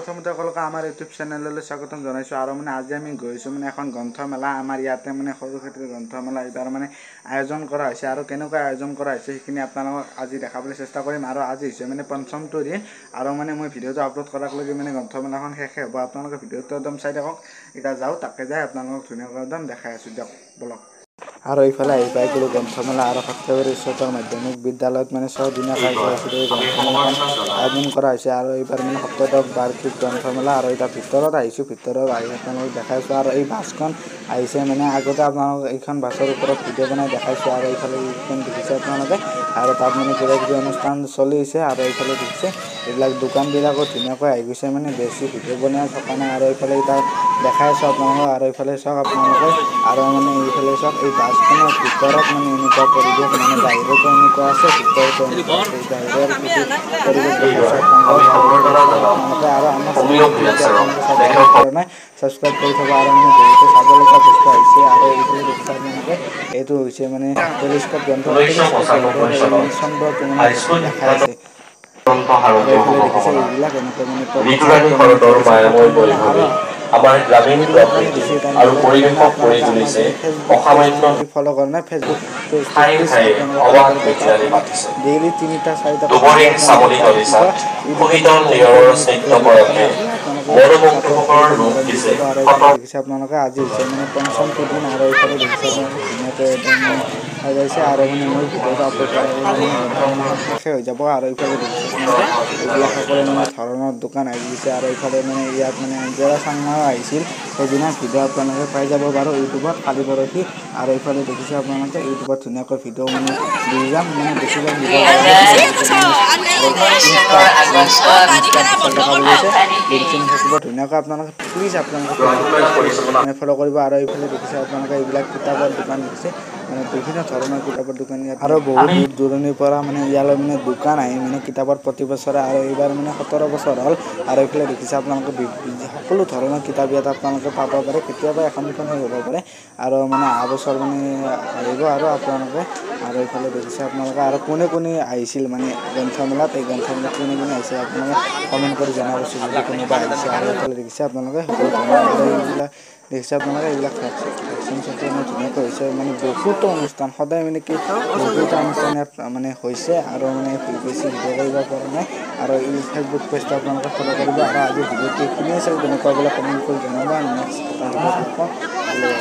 প্ৰথমতে সকলোকে আমাৰ ইউটিউব চেনেললৈ স্বাগতম জনাইছোঁ আৰু মানে আজি আমি গৈছোঁ মানে এখন গ্ৰন্থমেলা আমাৰ ইয়াতে মানে সৰুক্ষেত্ৰী গ্ৰন্থমেলা এইবাৰ মানে আয়োজন কৰা হৈছে আৰু কেনেকৈ আয়োজন কৰা হৈছে সেইখিনি আপোনালোকক আজি দেখাবলৈ চেষ্টা কৰিম আৰু আজি হৈছে মানে পঞ্চমটো দিন আৰু মানে মই ভিডিঅ'টো আপলোড কৰাকলৈকে মানে গ্ৰন্থমেলাখন শেষে হ'ব আপোনালোকে ভিডিঅ'টো একদম চাই থাকক এতিয়া যাওঁ তাকে যাই আপোনালোকক ধুনীয়াকৈ একদম দেখাই আছোঁ দিয়ক বলক আৰু এইফালে আহি পাই গ'লো গ্ৰন্থমেলা আৰু সৰ্থেবাৰী উচ্চতৰ মাধ্যমিক বিদ্যালয়ত মানে 6 দিনীয়া কাৰ্যসূচীৰে এই গ্ৰন্থমেলাখন আয়োজন কৰা হৈছে আৰু এইবাৰ মানে সপ্তদশ বাৰ্ষিক গ্ৰন্থমেলা আৰু এতিয়া ভিতৰত আহিছোঁ ভিতৰত আহি আপোনালোকক দেখাইছোঁ আৰু এই বাছখন আহিছে মানে আগতে আপোনালোকক এইখন বাছৰ ওপৰত ভিডিঅ' বনাই দেখাইছোঁ আৰু এইফালে এইখন দেখিছে আপোনালোকে আৰু তাত মানে কিবা কিবি অনুষ্ঠান চলি আছে আৰু এইফালে দেখিছে এইবিলাক দোকানবিলাকো ধুনীয়াকৈ আহি গৈছে মানে বেছি ভিডিঅ' বনাই থকা নাই আৰু এইফালে এতিয়া দেখাই আছোঁ আপোনালোকক আৰু এইফালে চাওক আপোনালোকে আৰু মানে এইফালে চাওক এই বাছখনৰ ভিতৰত মানে এনেকুৱা পৰিৱেশ মানে বাহিৰতো এনেকুৱা আছে ভিতৰতো এনেকুৱা আছে বাহিৰৰ কিছু পৰিৱেশ দেখাইছোঁ আপোনালোকে আৰু আমাৰ চেনেলটো যদি আপোনালোকে ছাবস্ক্ৰাইব কৰা নাই ছাবস্ক্ৰাইব কৰি থ'ব আৰু মানে বহুতো চাবলগীয়া বস্তু আহিছে আৰু এইফালে দেখিছে আপোনালোকে এইটো হৈছে মানে টেলিস্কোপ যন্ত্ৰ টেলিস্কোপ যন্ত্ৰৰ এই মানে চন্দ্ৰটো মানে দেখাই আছে আৰু এইফালে দেখিছে এইবিলাক এনেকৈ মানে পতাকাটো মানে ধৰিছে প্ৰথম দিনা আৰু আমাৰ গ্ৰামীণ যোনবিলাক মানে প্ৰকৃতি বেছি টাইম আৰু ধৰি থাকে না পৰিৱেশক কৰি আপোনালোকে আমাৰ তুলিছে যদি ফেচবুক অসামান্য পেজটো যদি ফ'ল' কৰে নাই ফেচবুক পেজটো ঠায়ে প্লিজ ঠায়ে আপোনালোকে ফ'ল' অবাধ কৰিব তাত মিতিৰালি মানে পাতিছে। ডেইলি 3টা 4টাকৈ ভিডিঅ' দুবৰিৰ আপোনালোকে চামনি পাই থাকিব বাগিচাত ইউটিউবত শোভিত মানে কমকৈ নিয়ৰৰ মানে স্নিগ্ধ ভিডিঅ' দি থাকে না পৰশে এইবিলাক আপোনালোকে ছাপোৰ্ট মনোমুগ্ধকৰ কৰিব ৰূপ মৰম দি দিছে যাব আৰু শত এইফালে দেখিছে আপোনালোকে আজি হৈছে মানে পঞ্চমটো দিন আৰু এইফালে দেখিছে আপোনালোকে ধুনীয়াকৈ একদম মানে সজাইছে আৰু মানে মই ভিডিঅ'টো আপলোড কৰালৈকে মানে গ্ৰন্থমেলাখন শেষে হৈ যাব আৰু এইফালে দেখিছে আপোনালোকে এইবিলাক সকলো মানে ধৰণৰ দোকান আহি গৈছে আৰু এইফালে মানে ইয়াত মানে অঞ্জৰা চাংমাও আহিছিল সেইদিনা ভিডিঅ' আপোনালোকে পাই যাব বাৰু ইউটিউবত কালি পৰহি আৰু এইফালে দেখিছে আপোনালোকে ইউটিউবত ধুনীয়াকৈ ভিডিঅ' মানে দি যাম মানে বেছিভাগ দিবৰ কাৰণে আপোনালোকে মানে আৰু ইনষ্টা পিক্সেল দেখাব লৈছে লিংক চিংক থাকিব ধুনীয়াকৈ আপোনালোকে প্লিজ আপোনালোকে ফেচবুক পেজটো মানে ফ'ল' কৰিব আৰু এইফালে দেখিছে আপোনালোকে এইবিলাক কিতাপৰ দোকান দেখিছে মানে বিভিন্ন ধৰণৰ কিতাপৰ দোকান ইয়াত আৰু বহুত দূৰ দূৰণিৰ পৰা মানে ইয়ালৈ মানে দোকান আহি মানে কিতাপৰ প্ৰতি বছৰে আৰু এইবাৰ মানে 17 বছৰ হ'ল আৰু এইফালে দেখিছে আপোনালোকে সকলো ধৰণৰ কিতাপ ইয়াত আপোনালোকে পাব পাৰে কেতিয়াবা এখন দুখন শেষ হ'ব পাৰে আৰু মানে অহা বছৰ মানে আহিব আৰু আপোনালোকে আৰু এইফালে দেখিছে আপোনালোকে আৰু কোনে কোনে আহিছিল মানে গ্ৰন্থমেলাত এই গ্ৰন্থমেলাত কোনে কোনে আহিছিল আপোনালোকে কমেণ্ট কৰি জনাবচোন যদি কোনোবা আহিছে আৰু এইফালে দেখিছে আপোনালোকে সকলো ধৰণৰ আৰু এইবিলাক দেখিছে আপোনালোকে এইবিলাক ভেকচিন চেকচিন ধুনীয়াকৈ হৈছে মানে বহুতো অনুষ্ঠান সদায় মানে কি বহুকেইটা অনুষ্ঠান ইয়াত মানে হৈছে আৰু মানে বেছি ভিডিঅ' কৰিব পৰা নাই আৰু এই ফেচবুক পেজটো আপোনালোকে ফ'ল' কৰিব আৰু আজিৰ ভিডিঅ'টো এইখিনিয়ে আছিল কেনেকুৱা বোলে কমেণ্ট কৰি জনাব নেক্সট এটা ভিডিঅ'ত লগ পাম আজিলৈ